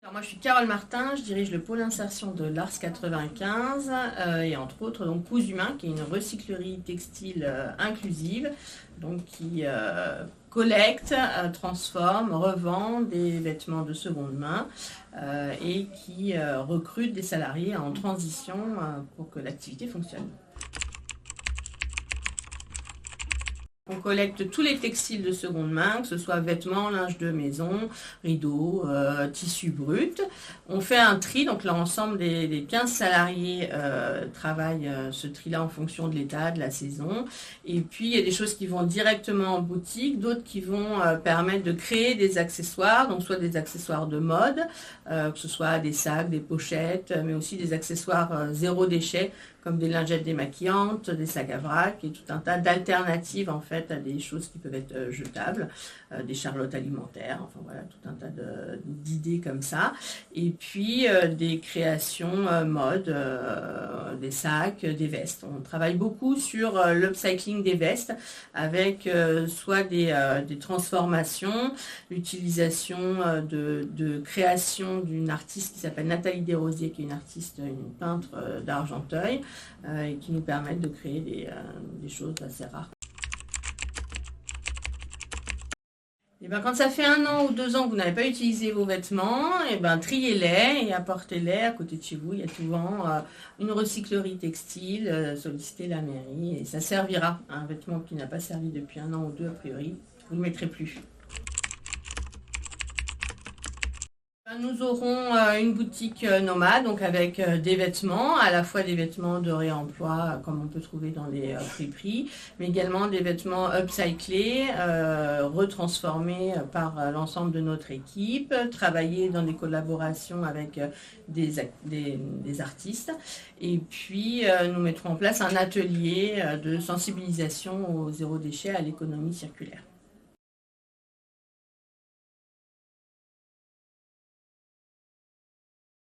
Alors moi je suis Carole Martin, je dirige le pôle insertion de l'Ars 95 et entre autres donc Cousu Humain qui est une recyclerie textile inclusive donc qui collecte, transforme, revend des vêtements de seconde main et qui recrute des salariés en transition pour que l'activité fonctionne. On collecte tous les textiles de seconde main, que ce soit vêtements, linge de maison, rideaux, tissus bruts. On fait un tri, donc l'ensemble des 15 salariés travaillent ce tri-là en fonction de l'état, de la saison. Et puis il y a des choses qui vont directement en boutique, d'autres qui vont permettre de créer des accessoires, donc soit des accessoires de mode, que ce soit des sacs, des pochettes, mais aussi des accessoires zéro déchet, comme des lingettes démaquillantes, des sacs à vrac et tout un tas d'alternatives en fait à des choses qui peuvent être jetables, des charlottes alimentaires, enfin voilà, tout un tas d'idées comme ça. Et puis des créations mode, des sacs, des vestes. On travaille beaucoup sur l'upcycling des vestes avec soit des transformations, l'utilisation de création d'une artiste qui s'appelle Nathalie Desrosiers, qui est une artiste, une peintre d'Argenteuil, et qui nous permettent de créer des choses assez rares. Et ben, quand ça fait 1 an ou 2 ans que vous n'avez pas utilisé vos vêtements, et ben, triez-les et apportez-les à côté de chez vous. Il y a souvent une recyclerie textile, sollicitez la mairie et ça servira. Un vêtement qui n'a pas servi depuis 1 an ou 2, a priori, vous ne le mettrez plus. Nous aurons une boutique nomade, donc avec des vêtements, à la fois des vêtements de réemploi, comme on peut trouver dans les friperies, mais également des vêtements upcyclés, retransformés par l'ensemble de notre équipe, travaillés dans des collaborations avec des artistes. Et puis, nous mettrons en place un atelier de sensibilisation au zéro déchet, à l'économie circulaire.